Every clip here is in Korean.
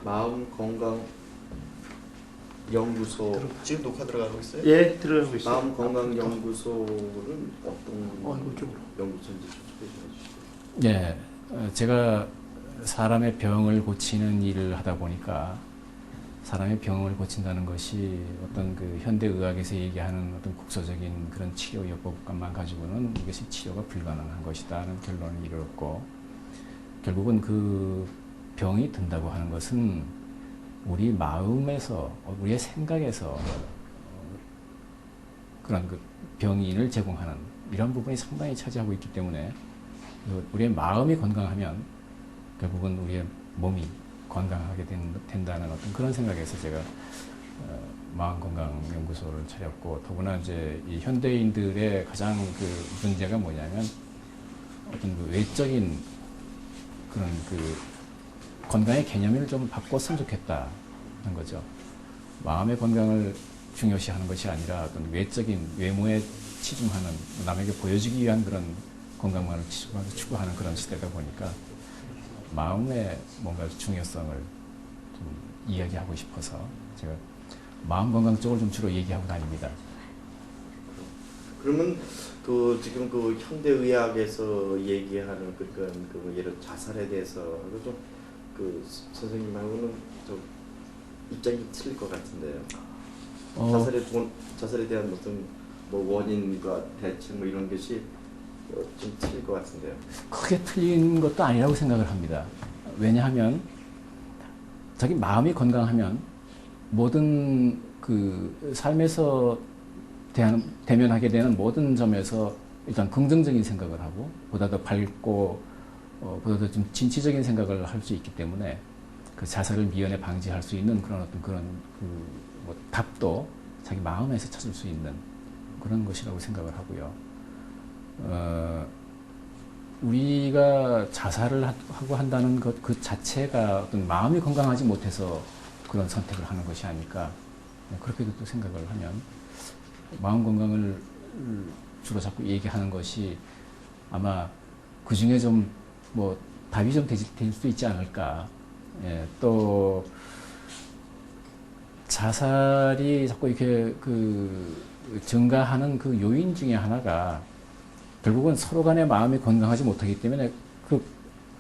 마음 건강 연구소 지금 녹화 들어가고 있어요? 예, 들어가고 있어요. 마음 건강 연구소는 어떤 이쪽으로. 연구소인지 좀 소개 좀 해주시죠. 예, 제가 사람의 병을 고치는 일을 하다 보니까 사람의 병을 고친다는 것이 어떤 그 현대 의학에서 얘기하는 어떤 국소적인 그런 치료 요법만 가지고는 이것이 치료가 불가능한 것이다는 결론을 이르렀고, 결국은 그 병이 든다고 하는 것은 우리 마음에서, 우리의 생각에서 그런 그 병인을 제공하는 이런 부분이 상당히 차지하고 있기 때문에 우리의 마음이 건강하면 결국은 우리의 몸이 건강하게 된다는 어떤 그런 생각에서 제가 마음건강연구소를 차렸고, 더구나 이제 이 현대인들의 가장 그 문제가 뭐냐면 어떤 그 외적인 그런 그 건강의 개념을 좀 바꿨으면 좋겠다는 거죠. 마음의 건강을 중요시하는 것이 아니라 어떤 외적인 외모에 치중하는, 남에게 보여주기 위한 그런 건강만을 추구하는 그런 시대다 보니까 마음의 뭔가 중요성을 좀 이야기하고 싶어서 제가 마음 건강 쪽을 좀 주로 얘기하고 다닙니다. 그러면 그 지금 그 현대 의학에서 얘기하는 그 예를 자살에 대해서 좀그 선생님하고는 좀 입장이 틀릴 것 같은데요. 자살에 대한 무슨 뭐 원인과 대책 뭐 이런 것이 좀 틀릴 것 같은데요. 크게 틀린 것도 아니라고 생각을 합니다. 왜냐하면 자기 마음이 건강하면 모든 그 삶에서 대면하게 되는 모든 점에서 일단 긍정적인 생각을 하고 보다 더 밝고 보다 더 좀 진취적인 생각을 할 수 있기 때문에 그 자살을 미연에 방지할 수 있는 그런 어떤 그런 뭐 답도 자기 마음에서 찾을 수 있는 그런 것이라고 생각을 하고요. 우리가 자살을 하고 한다는 것 그 자체가 어떤 마음이 건강하지 못해서 그런 선택을 하는 것이 아닐까, 그렇게도 또 생각을 하면 마음 건강을 주로 자꾸 얘기하는 것이 아마 그 중에 좀 뭐 답이 좀 될 수 있지 않을까. 예, 또 자살이 자꾸 이렇게 그 증가하는 그 요인 중에 하나가 결국은 서로 간의 마음이 건강하지 못하기 때문에 그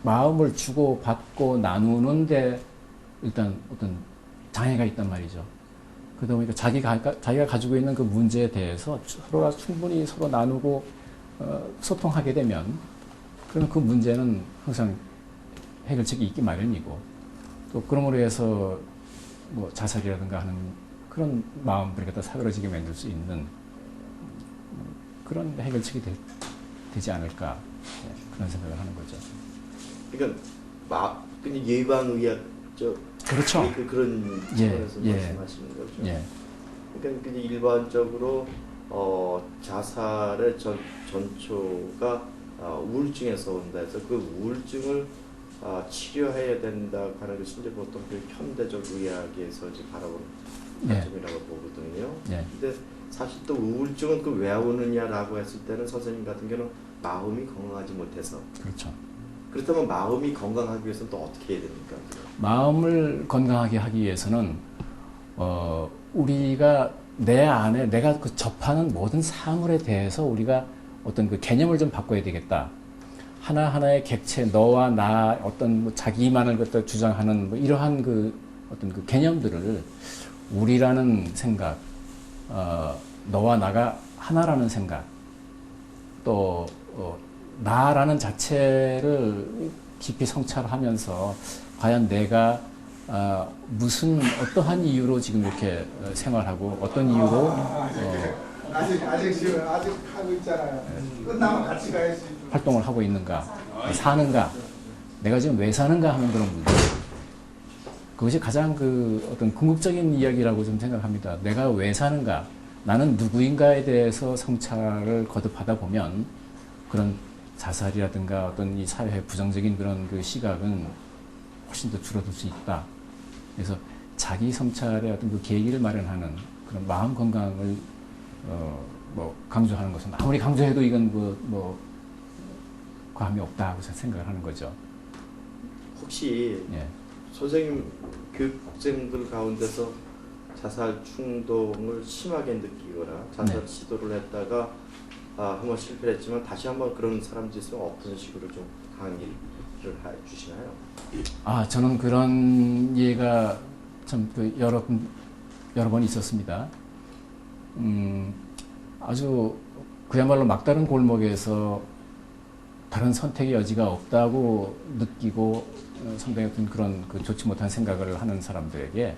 마음을 주고 받고 나누는데 일단 어떤 장애가 있단 말이죠. 그러다 보니까 자기가 가지고 있는 그 문제에 대해서 서로가 충분히 서로 나누고 소통하게 되면 그러면 그 문제는 항상 해결책이 있기 마련이고, 또 그러므로 해서 뭐 자살이라든가 하는 그런 마음들이 갖다 사그러지게 만들 수 있는 그런 해결책이 되지 않을까, 그런 생각을 하는 거죠. 그러니까 그냥 예방의학적 그렇죠. 그런 차원에서 말씀하시는 거죠. 예. 그러니까 그냥 일반적으로 자살의 전초가 우울증에서 온다 해서 그 우울증을 치료해야 된다 하는 것이 이제 보통 그 현대적 의학에서 이제 바라보는 관점이라고 보거든요. 근데 사실 또 우울증은 그 왜 오느냐라고 했을 때는 선생님 같은 경우는 마음이 건강하지 못해서. 그렇죠. 그렇다면 마음이 건강하기 위해서는 또 어떻게 해야 됩니까? 마음을 건강하게 하기 위해서는 우리가 내 안에 내가 그 접하는 모든 사물에 대해서 우리가 어떤 그 개념을 좀 바꿔야 되겠다. 하나하나의 객체, 너와 나, 어떤 뭐 자기만을 갖다 주장하는 뭐 이러한 그 어떤 그 개념들을 우리라는 생각, 너와 나가 하나라는 생각, 또 나라는 자체를 깊이 성찰하면서 과연 내가 어떠한 이유로 지금 이렇게 생활하고 어떤 이유로 아직 하고 있잖아요. 끝나면 같이 가야지. 활동을 하고 있는가, 사는가, 내가 지금 왜 사는가 하는 그런 문제. 그것이 가장 그 어떤 궁극적인 이야기라고 좀 생각합니다. 내가 왜 사는가, 나는 누구인가에 대해서 성찰을 거듭하다 보면 그런 자살이라든가 어떤 이 사회의 부정적인 그런 그 시각은 훨씬 더 줄어들 수 있다. 그래서 자기 성찰의 어떤 그 계기를 마련하는 그런 마음 건강을 뭐 강조하는 것은 아무리 강조해도 이건 뭐 과함이 없다고 생각을 하는 거죠. 혹시 선생님 교육생들 가운데서 자살 충동을 심하게 느끼거나 자살 네. 시도를 했다가 한번 실패했지만 다시 한번 그런 사람들이 있으면 어떤 식으로 좀 강의를 해주시나요? 저는 그런 예가 참 여러 번 있었습니다. 아주 그야말로 막다른 골목에서 다른 선택의 여지가 없다고 느끼고 상당히 어떤 그런 좋지 못한 생각을 하는 사람들에게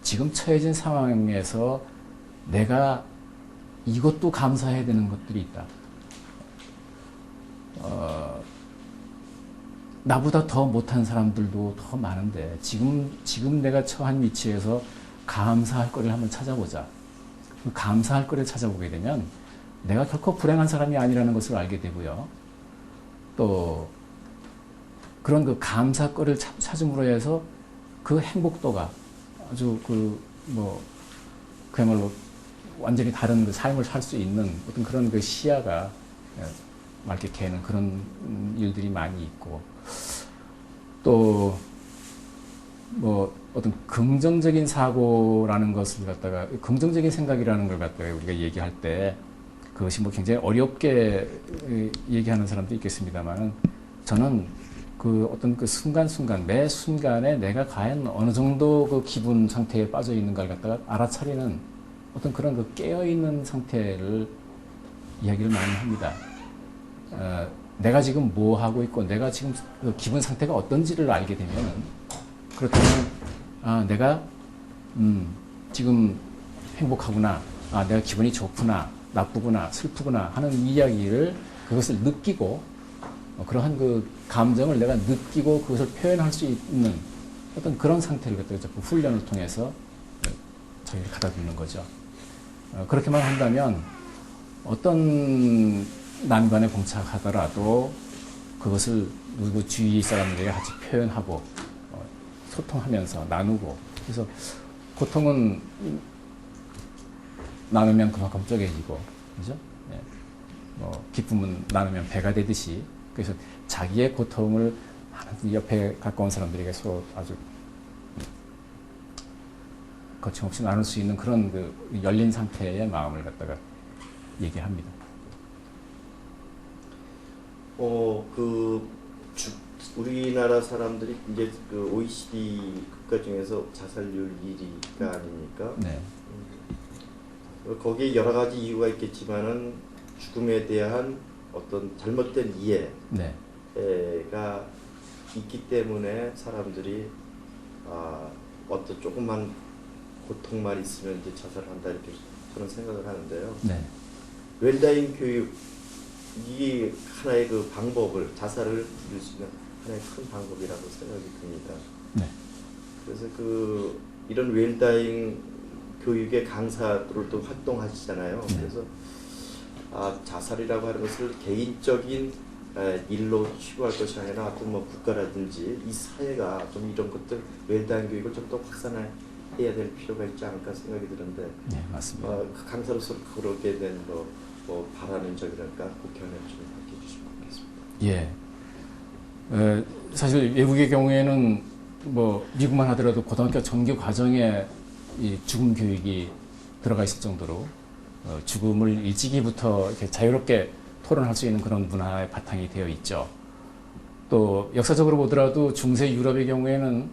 지금 처해진 상황에서 내가 이것도 감사해야 되는 것들이 있다. 나보다 더 못한 사람들도 더 많은데 지금 내가 처한 위치에서 감사할 거리를 한번 찾아보자. 그 감사할 거리를 찾아보게 되면 내가 결코 불행한 사람이 아니라는 것을 알게 되고요. 또 그런 그 감사거리를 찾음으로 해서 그 행복도가 아주 그야말로 완전히 다른 그 삶을 살 수 있는 어떤 그런 그 시야가 맑게 개는 그런 일들이 많이 있고, 또 어떤 긍정적인 사고라는 것을 갖다가, 긍정적인 생각이라는 걸 갖다가 우리가 얘기할 때 그것이 굉장히 어렵게 얘기하는 사람도 있겠습니다만은, 저는 그 어떤 그 순간순간, 매 순간에 내가 과연 어느 정도 그 기분 상태에 빠져 있는가를 갖다가 알아차리는 어떤 그런 그 깨어있는 상태를 이야기를 많이 합니다. 내가 지금 뭐 하고 있고, 내가 지금 그 기분 상태가 어떤지를 알게 되면은, 그렇다면, 내가, 지금 행복하구나, 내가 기분이 좋구나, 나쁘구나, 슬프구나 하는 이야기를, 그것을 느끼고, 그러한 그 감정을 내가 느끼고 그것을 표현할 수 있는 어떤 그런 상태를 갖다가 자꾸 훈련을 통해서 저희를 가다듬는 거죠. 그렇게만 한다면 어떤 난관에 봉착하더라도 그것을 누구 주위 사람들에게 같이 표현하고 소통하면서 나누고, 그래서 고통은 나누면 그만큼 쪼개지고, 그죠? 네. 기쁨은 나누면 배가 되듯이, 그래서 자기의 고통을 옆에 가까운 사람들에게 서로 아주 거침없이 나눌 수 있는 그런 그 열린 상태의 마음을 갖다가 얘기합니다. 우리나라 사람들이 이제 그 OECD 국가 중에서 자살률 1위가 아닙니까? 네. 거기에 여러 가지 이유가 있겠지만은 죽음에 대한 어떤 잘못된 이해가 네. 있기 때문에 사람들이 어떤 조금만 고통만 있으면 이제 자살한다, 이렇게 저는 생각을 하는데요. 네. 웰다잉 교육이 하나의 그 방법을, 자살을 줄일 수 있는 하나의 큰 방법이라고 생각이 듭니다. 네. 그래서 이런 웰다잉 교육의 강사들도 활동하시잖아요. 네. 그래서 자살이라고 하는 것을 개인적인 일로 치부할 것이 아니라 어떤 국가라든지 이 사회가 좀 이런 것들, 웰다잉 교육을 좀 더 확산해야 될 필요가 있지 않을까 생각이 드는데, 네, 맞습니다. 그 강사로서 그렇게 된 바라는 점이랄까, 그 견해 좀 밝혀주시면 좋겠습니다. 예. 사실 외국의 경우에는 미국만 하더라도 고등학교 정규 과정에 이 죽음 교육이 들어가 있을 정도로 죽음을 일찍이부터 이렇게 자유롭게 토론할 수 있는 그런 문화의 바탕이 되어 있죠. 또 역사적으로 보더라도 중세 유럽의 경우에는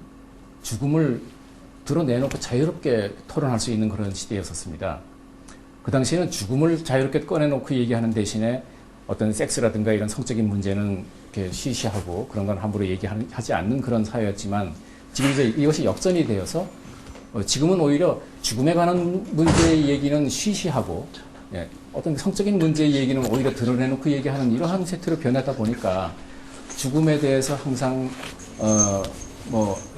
죽음을 드러내놓고 자유롭게 토론할 수 있는 그런 시대였었습니다. 그 당시에는 죽음을 자유롭게 꺼내놓고 얘기하는 대신에 어떤 섹스라든가 이런 성적인 문제는 이렇게 쉬쉬하고 그런 건 함부로 얘기하지 않는 그런 사회였지만, 지금 이제 이것이 역전이 되어서 지금은 오히려 죽음에 관한 문제의 얘기는 쉬쉬하고, 어떤 성적인 문제의 얘기는 오히려 드러내놓고 얘기하는 이러한 세태로 변하다 보니까 죽음에 대해서 항상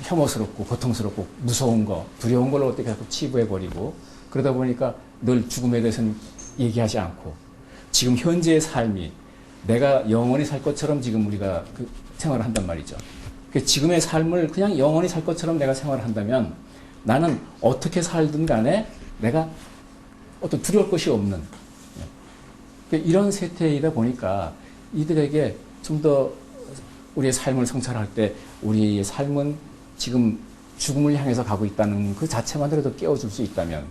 혐오스럽고 고통스럽고 무서운 거, 두려운 걸로 어떻게 자꾸 치부해버리고, 그러다 보니까 늘 죽음에 대해서는 얘기하지 않고, 지금 현재의 삶이 내가 영원히 살 것처럼 지금 우리가 생활을 한단 말이죠. 지금의 삶을 그냥 영원히 살 것처럼 내가 생활을 한다면 나는 어떻게 살든 간에 내가 어떤 두려울 것이 없는 이런 세태이다 보니까 이들에게 좀 더 우리의 삶을 성찰할 때 우리의 삶은 지금 죽음을 향해서 가고 있다는 그 자체만으로도 깨워줄 수 있다면,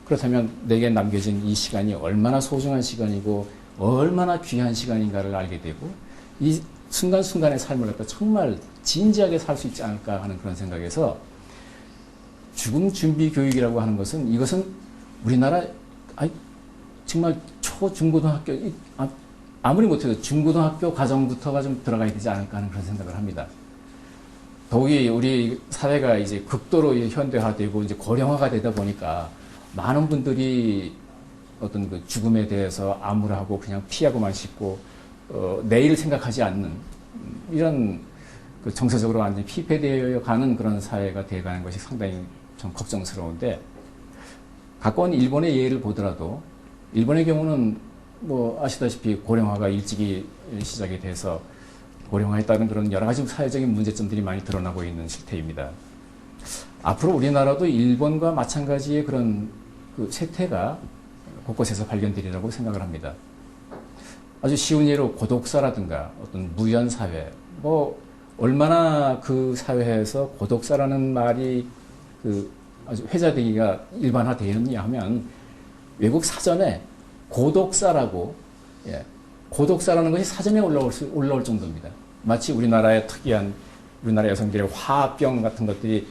그렇다면 내게 남겨진 이 시간이 얼마나 소중한 시간이고 얼마나 귀한 시간인가를 알게 되고 이 순간순간의 삶을 갖다 정말 진지하게 살 수 있지 않을까 하는 그런 생각에서 죽음 준비 교육이라고 하는 것은, 이것은 우리나라 정말 중고등학교, 아무리 못해도 중고등학교 과정부터가 좀 들어가야 되지 않을까 하는 그런 생각을 합니다. 더욱이 우리 사회가 이제 극도로 현대화되고 이제 고령화가 되다 보니까 많은 분들이 어떤 그 죽음에 대해서 암울하고 그냥 피하고만 싶고 내일 생각하지 않는 이런 그 정서적으로 완전히 피폐되어 가는 그런 사회가 되어가는 것이 상당히 좀 걱정스러운데, 가까운 일본의 예를 보더라도 일본의 경우는 뭐 아시다시피 고령화가 일찍이 시작이 돼서 고령화에 따른 그런 여러 가지 사회적인 문제점들이 많이 드러나고 있는 실태입니다. 앞으로 우리나라도 일본과 마찬가지의 그런 그 세태가 곳곳에서 발견되리라고 생각을 합니다. 아주 쉬운 예로 고독사라든가 어떤 무연사회, 뭐 얼마나 그 사회에서 고독사라는 말이 그 아주 회자되기가 일반화되었냐 하면 외국 사전에 고독사라고, 고독사라는 것이 사전에 올라올 정도입니다. 마치 우리나라의 특이한 우리나라 여성들의 화병 같은 것들이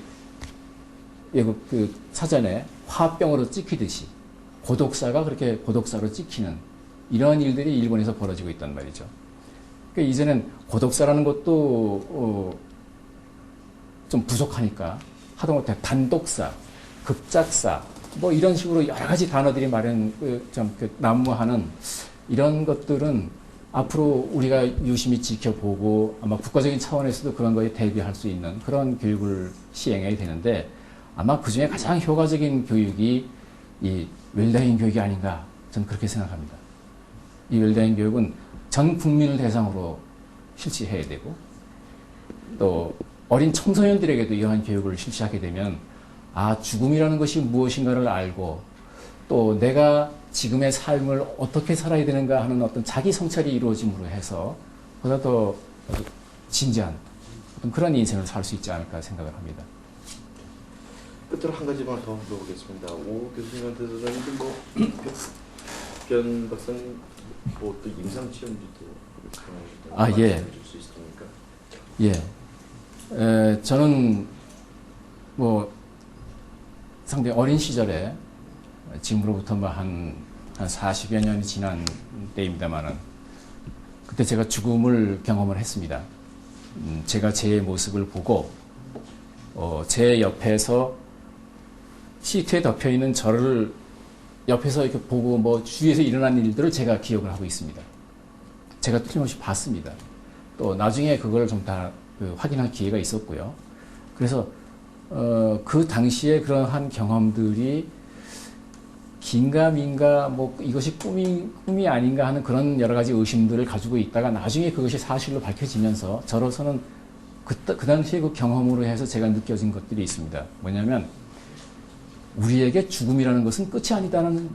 외국 그 사전에 화병으로 찍히듯이 고독사가 그렇게 고독사로 찍히는 이러한 일들이 일본에서 벌어지고 있단 말이죠. 그러니까 이제는 고독사라는 것도 좀 부족하니까 하다못해 단독사, 극작사, 뭐 이런 식으로 여러 가지 단어들이 난무하는 이런 것들은 앞으로 우리가 유심히 지켜보고 아마 국가적인 차원에서도 그런 거에 대비할 수 있는 그런 교육을 시행해야 되는데, 아마 그 중에 가장 효과적인 교육이 이 웰다잉 교육이 아닌가 저는 그렇게 생각합니다. 이 웰다잉 교육은 전 국민을 대상으로 실시해야 되고, 또 어린 청소년들에게도 이러한 교육을 실시하게 되면 죽음이라는 것이 무엇인가를 알고 또 내가 지금의 삶을 어떻게 살아야 되는가 하는 어떤 자기 성찰이 이루어짐으로 해서 보다 더 진지한 어떤 그런 인생을 살 수 있지 않을까 생각을 합니다. 끝으로 한 가지만 더 물어보겠습니다. 오 교수님한테서는 뭐 변 박사님 뭐또 임상 체험지도 예. 줄수 있습니까? 예. 저는 뭐 상당히 어린 시절에 지금으로부터 뭐 한 40여 년이 지난 때입니다만은 그때 제가 죽음을 경험을 했습니다. 제가 제 모습을 보고 제 옆에서 시트에 덮여 있는 저를 옆에서 이렇게 보고 뭐 주위에서 일어난 일들을 제가 기억을 하고 있습니다. 제가 틀림없이 봤습니다. 또 나중에 그걸 좀 다 확인할 기회가 있었고요. 그래서 그 당시에 그러한 경험들이 긴가민가 뭐 이것이 꿈이 아닌가 하는 그런 여러 가지 의심들을 가지고 있다가 나중에 그것이 사실로 밝혀지면서 저로서는 그 당시에 그 경험으로 해서 제가 느껴진 것들이 있습니다. 뭐냐면 우리에게 죽음이라는 것은 끝이 아니다는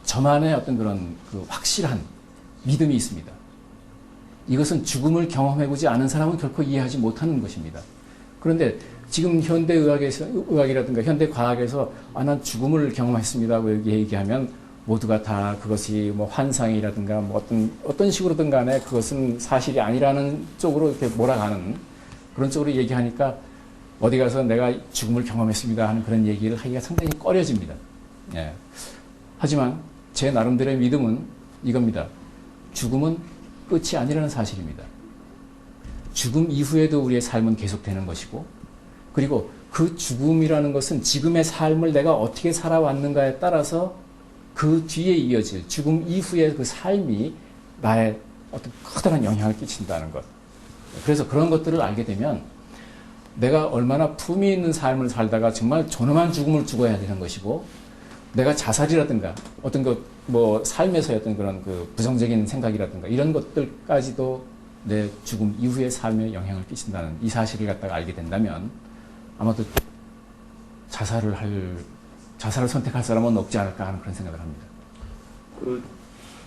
저만의 어떤 그런 그 확실한 믿음이 있습니다. 이것은 죽음을 경험해보지 않은 사람은 결코 이해하지 못하는 것입니다. 그런데 지금 현대의학이라든가 현대과학에서 난 죽음을 경험했습니다고 얘기하면 모두가 다 그것이 뭐 환상이라든가 뭐 어떤 식으로든 간에 그것은 사실이 아니라는 쪽으로 이렇게 몰아가는 그런 쪽으로 얘기하니까 어디 가서 내가 죽음을 경험했습니다 하는 그런 얘기를 하기가 상당히 꺼려집니다. 예. 하지만 제 나름대로의 믿음은 이겁니다. 죽음은 끝이 아니라는 사실입니다. 죽음 이후에도 우리의 삶은 계속되는 것이고, 그리고 그 죽음이라는 것은 지금의 삶을 내가 어떻게 살아왔는가에 따라서 그 뒤에 이어질 죽음 이후의 그 삶이 나의 어떤 커다란 영향을 끼친다는 것. 그래서 그런 것들을 알게 되면 내가 얼마나 품위 있는 삶을 살다가 정말 존엄한 죽음을 죽어야 되는 것이고, 내가 자살이라든가 어떤 뭐 삶에서의 어떤 그런 그 부정적인 생각이라든가 이런 것들까지도 내 죽음 이후의 삶에 영향을 끼친다는 이 사실을 갖다가 알게 된다면 아마도 자살을 선택할 사람은 없지 않을까 하는 그런 생각을 합니다.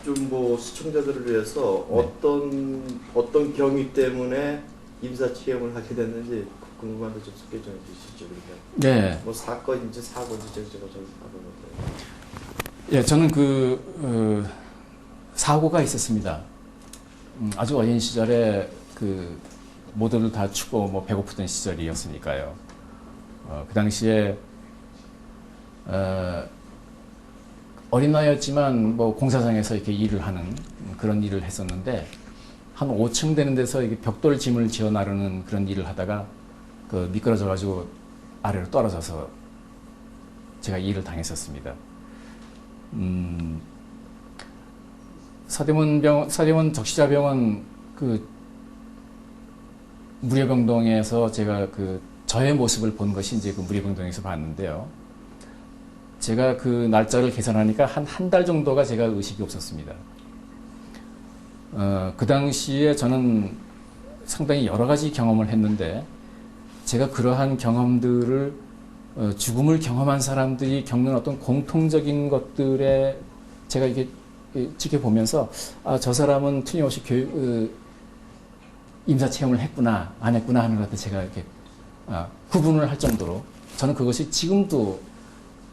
좀 뭐 시청자들을 위해서 어떤 경위 때문에 임사 체험을 하게 됐는지 궁금한데 좀 소개 좀 해주시죠. 그러니까 네. 뭐 사건인지 사고인지 저거 좀 사고는 예, 저는 사고가 있었습니다. 아주 어린 시절에 모두를 다 춥고 뭐 배고프던 시절이었으니까요. 그 당시에 어린 나이였지만 뭐 공사장에서 이렇게 일을 하는 그런 일을 했었는데 한 5층 되는 데서 이게 벽돌 짐을 지어 나르는 그런 일을 하다가 미끄러져 가지고 아래로 떨어져서 제가 일을 당했었습니다. 서대문 적시자병원 무료병동에서 제가 저의 모습을 본 것이 이제 무료병동에서 봤는데요. 제가 그 날짜를 계산하니까 한 달 정도가 제가 의식이 없었습니다. 그 당시에 저는 상당히 여러 가지 경험을 했는데 제가 그러한 경험들을 죽음을 경험한 사람들이 겪는 어떤 공통적인 것들에 제가 이게 지켜보면서 저 사람은 틀림없이 임사 체험을 했구나 안 했구나 하는 것들 제가 이렇게 구분을 할 정도로 저는 그것이 지금도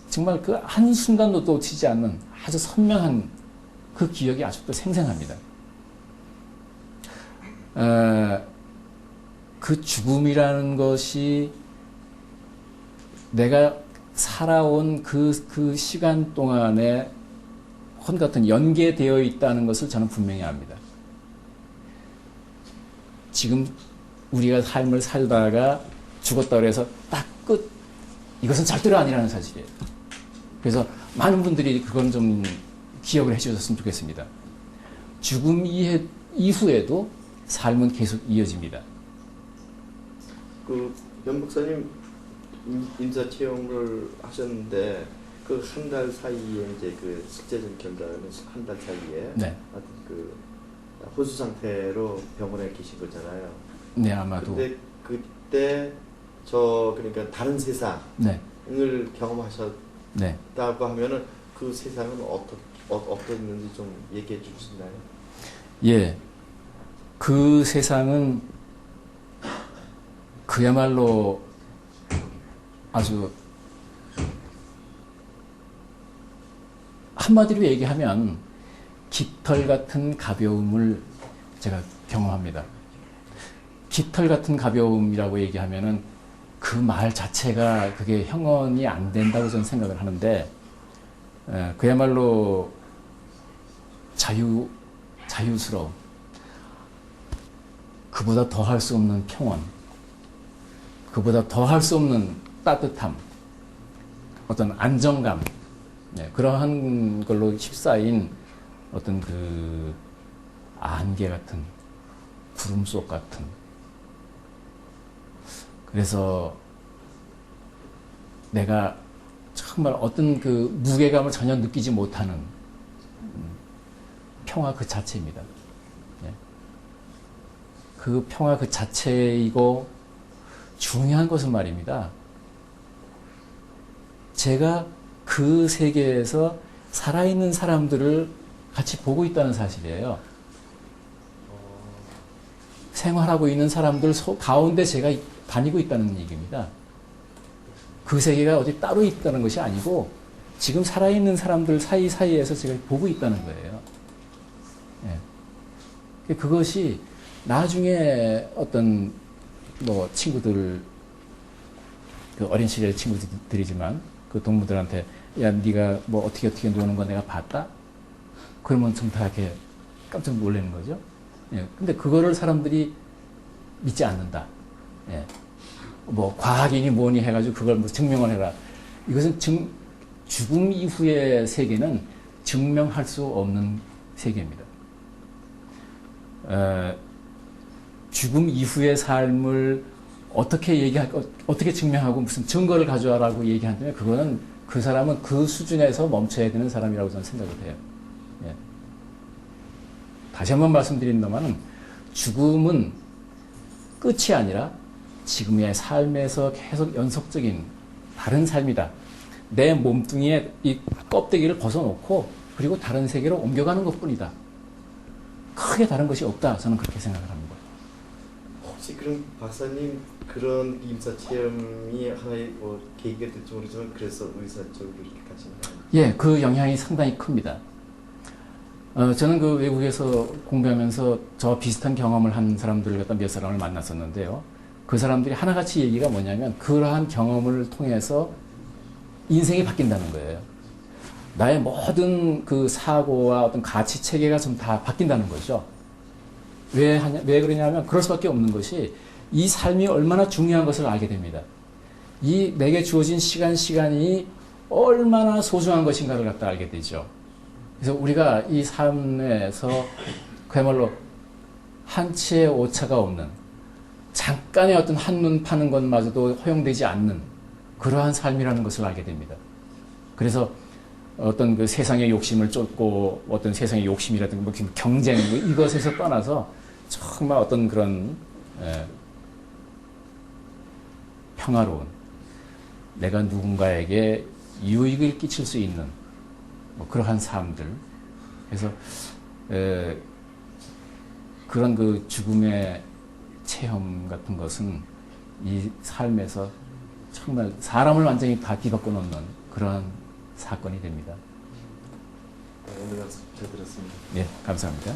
정말 그 한순간도 놓치지 않는 아주 선명한 그 기억이 아직도 생생합니다. 그 죽음이라는 것이 내가 살아온 그 시간 동안에 혼 같은 연계되어 있다는 것을 저는 분명히 압니다. 지금 우리가 삶을 살다가 죽었다 그래서 딱 끝. 이것은 절대로 아니라는 사실이에요. 그래서 많은 분들이 그건 좀 기억을 해주셨으면 좋겠습니다. 죽음 이후에도 삶은 계속 이어집니다. 변 박사님 임사 체험을 하셨는데 그 한 달 사이에 이제 그 실제적 결과는 한 달 사이에 네. 호수 상태로 병원에 계신 거잖아요. 네, 아마도. 근데 그때 그러니까 다른 세상을 네. 경험하셨다고 네. 하면은 그 세상은 어떻는지 좀 얘기해 줄 수 있나요? 예. 그 세상은 그야말로 아주 한마디로 얘기하면 깃털 같은 가벼움을 제가 경험합니다. 깃털 같은 가벼움이라고 얘기하면은 그 말 자체가 그게 형언이 안 된다고 저는 생각을 하는데 그야말로 자유스러움, 그보다 더 할 수 없는 평온, 그보다 더 할 수 없는 따뜻함, 어떤 안정감, 그러한 걸로 휩싸인 어떤 그 안개 같은, 구름 속 같은. 그래서 내가 정말 어떤 그 무게감을 전혀 느끼지 못하는 평화 그 자체입니다. 그 평화 그 자체이고 중요한 것은 말입니다. 제가 그 세계에서 살아있는 사람들을 같이 보고 있다는 사실이에요. 생활하고 있는 사람들 가운데 제가 다니고 있다는 얘기입니다. 그 세계가 어디 따로 있다는 것이 아니고 지금 살아있는 사람들 사이사이에서 제가 보고 있다는 거예요. 그것이 나중에 어떤 뭐 친구들, 그 어린 시절 친구들이지만 그 동무들한테 야 네가 뭐 어떻게 노는 거 내가 봤다? 그러면 좀 다 이렇게 깜짝 놀라는 거죠. 근데 그거를 사람들이 믿지 않는다. 뭐 과학이니 뭐니 해가지고 그걸 뭐 증명을 해라. 이것은 죽음 이후의 세계는 증명할 수 없는 세계입니다. 죽음 이후의 삶을 어떻게 증명하고 무슨 증거를 가져와라고 얘기한다면 그거는 그 사람은 그 수준에서 멈춰야 되는 사람이라고 저는 생각을 해요. 다시 한번 말씀드린다면 죽음은 끝이 아니라 지금의 삶에서 계속 연속적인 다른 삶이다. 내 몸뚱이에 이 껍데기를 벗어놓고 그리고 다른 세계로 옮겨가는 것뿐이다. 크게 다른 것이 없다. 저는 그렇게 생각을 합니다. 혹시 그런 박사님 그런 임사 체험이 하나의 뭐 계기가 될지 모르지만 그래서 의사 쪽으로 이렇게 가시나요? 예, 그 영향이 상당히 큽니다. 저는 그 외국에서 공부하면서 저 비슷한 경험을 한 사람들을 갖다 몇 사람을 만났었는데요. 그 사람들이 하나같이 얘기가 뭐냐면 그러한 경험을 통해서 인생이 바뀐다는 거예요. 나의 모든 그 사고와 어떤 가치 체계가 좀 다 바뀐다는 거죠. 왜 그러냐면 그럴 수밖에 없는 것이 이 삶이 얼마나 중요한 것을 알게 됩니다. 이 내게 주어진 시간이 얼마나 소중한 것인가를 갖다 알게 되죠. 그래서 우리가 이 삶에서 그야말로 한치의 오차가 없는 잠깐의 어떤 한눈 파는 것마저도 허용되지 않는 그러한 삶이라는 것을 알게 됩니다. 그래서 어떤 그 세상의 욕심을 쫓고 어떤 세상의 욕심이라든가 뭐 경쟁 이것에서 떠나서 정말 어떤 그런 평화로운 내가 누군가에게 유익을 끼칠 수 있는 뭐 그러한 삶들. 그래서 그런 그 죽음의 체험 같은 것은 이 삶에서 정말 사람을 완전히 다 뒤바꿔 놓는 그러한 사건이 됩니다. 오늘 말씀 잘 들었습니다. 네, 감사합니다.